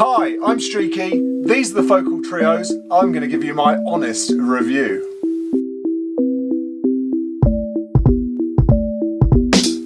Hi, I'm Streaky. These are the Focal Trios. I'm going to give you my honest review.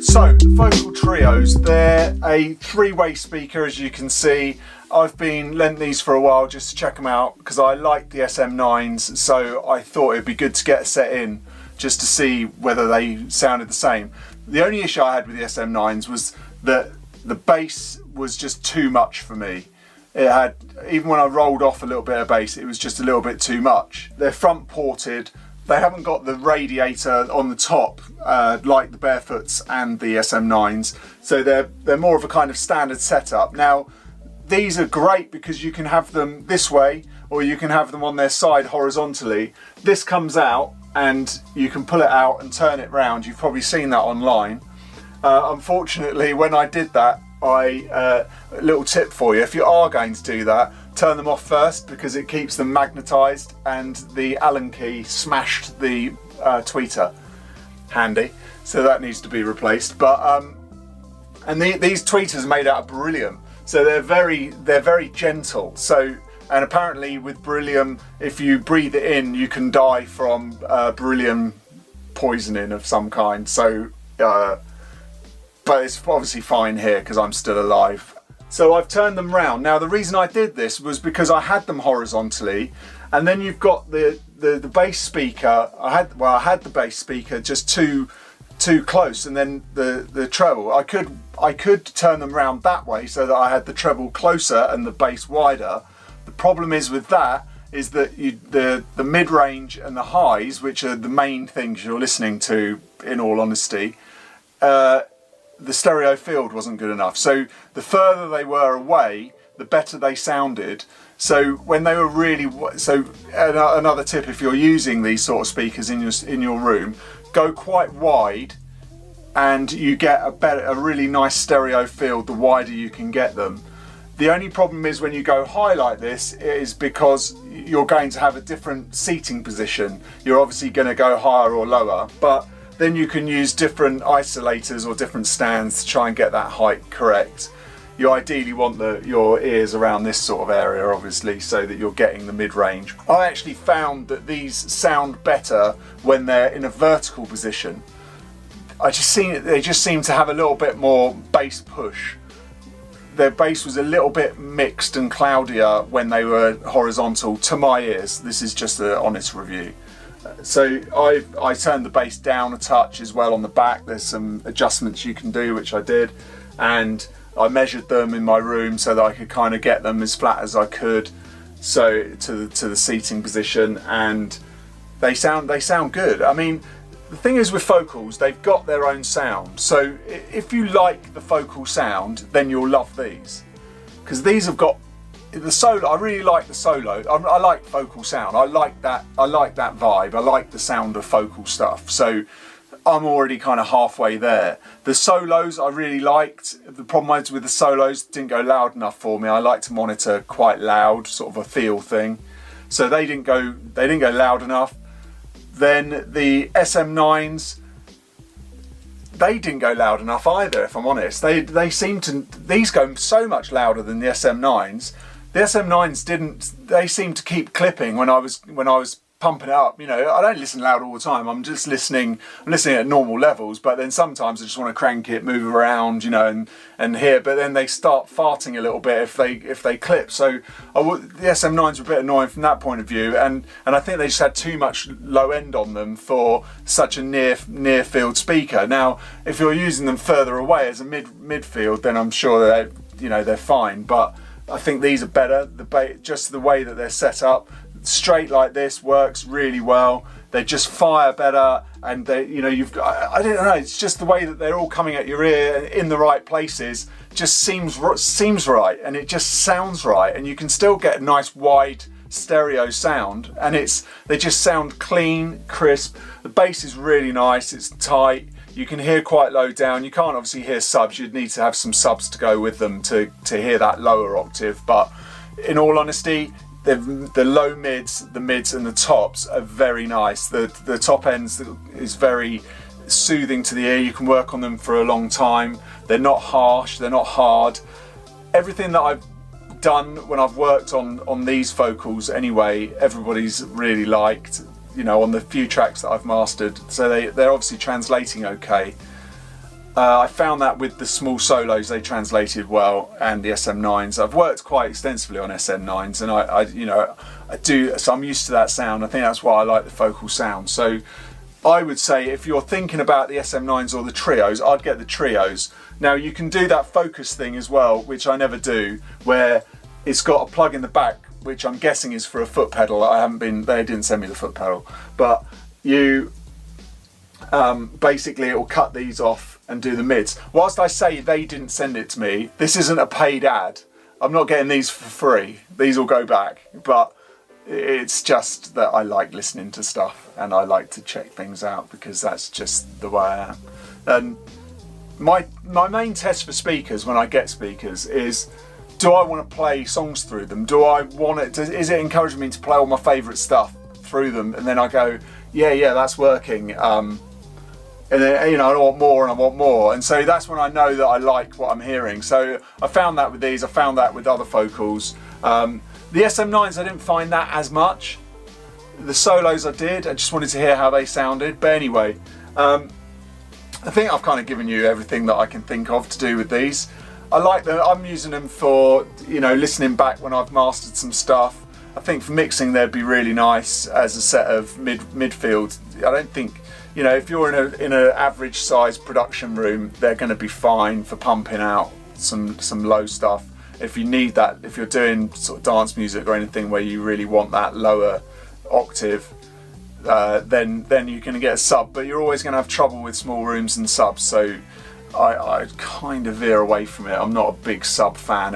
So, the Focal Trios, they're a three-way speaker, as you can see. I've been lent these for a while just to check them out because I like the SM9s, so I thought it'd be good to get a set in just to see whether they sounded the same. The only issue I had with the SM9s was that the bass was just too much for me. It had, even when I rolled off a little bit of bass, it was just a little bit too much. They're front ported. They haven't got the radiator on the top like the Barefoots and the SM9s, so they're more of a kind of standard setup. Now, these are great because you can have them this way or you can have them on their side horizontally. This comes out and you can pull it out and turn it round. You've probably seen that online. Unfortunately, when I did that, a little tip for you, if you are going to do that, turn them off first because it keeps them magnetised and the Allen key smashed the tweeter. Handy. So that needs to be replaced. But and these tweeters are made out of beryllium, so they're very gentle. So, and apparently with beryllium, if you breathe it in, you can die from beryllium poisoning of some kind. So but it's obviously fine here because I'm still alive. So I've turned them round. Now the reason I did this was because I had them horizontally, and then you've got the bass speaker. I had the bass speaker just too close, and then the treble. I could turn them round that way so that I had the treble closer and the bass wider. The problem is with that is that the mid-range and the highs, which are the main things you're listening to, in all honesty, the stereo field wasn't good enough. So the further they were away, the better they sounded. So when they were really, another tip, if you're using these sort of speakers in your room, go quite wide and you get a really nice stereo field the wider you can get them. The only problem is when you go high like this is because you're going to have a different seating position. You're obviously going to go higher or lower, but then you can use different isolators or different stands to try and get that height correct. You ideally want your ears around this sort of area, obviously, so that you're getting the mid-range. I actually found that these sound better when they're in a vertical position. They just seem to have a little bit more bass push. Their bass was a little bit mixed and cloudier when they were horizontal to my ears. This is just an honest review. So I turned the bass down a touch as well on the back. There's some adjustments you can do, which I did, and I measured them in my room so that I could kind of get them as flat as I could, so to the seating position, and they sound good. I mean, the thing is with Focals, they've got their own sound. So if you like the Focal sound, then you'll love these, because these have got the solo. I really like the solo. I like Focal sound. I like that vibe. I like the sound of Focal stuff. So I'm already kind of halfway there. The solos I really liked. The problem is with the solos, didn't go loud enough for me. I like to monitor quite loud, sort of a feel thing. So they didn't go loud enough. Then the SM9s, they didn't go loud enough either, if I'm honest. These go so much louder than the SM9s. The SM9s they seemed to keep clipping when I was pumping it up. You know, I don't listen loud all the time. I'm listening at normal levels, but then sometimes I just want to crank it, move around, you know, and hear. But then they start farting a little bit if they clip. So the SM9s were a bit annoying from that point of view, and I think they just had too much low end on them for such a near field speaker. Now, if you're using them further away as a midfield, then I'm sure they're fine. But I think these are better. Just the way that they're set up, straight like this, works really well. They just fire better, and I don't know. It's just the way that they're all coming at your ear in the right places. Just seems right, and it just sounds right, and you can still get a nice wide stereo sound, and they just sound clean, crisp. The bass is really nice. It's tight. You can hear quite low down. You can't obviously hear subs. You'd need to have some subs to go with them to hear that lower octave. But in all honesty, the low mids, the mids and the tops are very nice. The top ends is very soothing to the ear. You can work on them for a long time. They're not harsh, they're not hard. Everything that I've done when I've worked on these vocals anyway, everybody's really liked, you know, on the few tracks that I've mastered, so they're obviously translating okay. I found that with the small solos they translated well, and the SM9s. I've worked quite extensively on SM9s, and I do, so I'm used to that sound. I think that's why I like the vocal sound. So I would say if you're thinking about the SM9s or the trios, I'd get the trios. Now you can do that focus thing as well, which I never do, where it's got a plug in the back, which I'm guessing is for a foot pedal. They didn't send me the foot pedal, but you basically it will cut these off and do the mids. Whilst I say they didn't send it to me, this isn't a paid ad. I'm not getting these for free. These will go back, but it's just that I like listening to stuff and I like to check things out because that's just the way I am. And my main test for speakers when I get speakers is, do I want to play songs through them? Do I want it to, is it encouraging me to play all my favourite stuff through them? And then I go, yeah, that's working. And then, you know, I want more and I want more. And so that's when I know that I like what I'm hearing. So I found that with these, I found that with other vocals. The SM9s, I didn't find that as much. The solos I did, I just wanted to hear how they sounded. But anyway, I think I've kind of given you everything that I can think of to do with these. I like them, I'm using them for, you know, listening back when I've mastered some stuff. I think for mixing they'd be really nice as a set of midfield. I don't think, you know, if you're in an average size production room, they're going to be fine for pumping out some low stuff. If you need that, if you're doing sort of dance music or anything where you really want that lower octave, then you're going to get a sub. But you're always going to have trouble with small rooms and subs. So I kind of veer away from it. I'm not a big sub fan.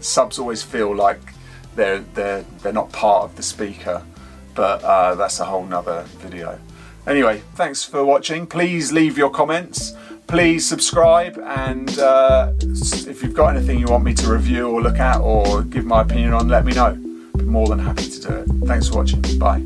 Subs always feel like they're not part of the speaker. But that's a whole nother video. Anyway, thanks for watching. Please leave your comments. Please subscribe, and if you've got anything you want me to review or look at or give my opinion on, let me know. I'd be more than happy to do it. Thanks for watching. Bye.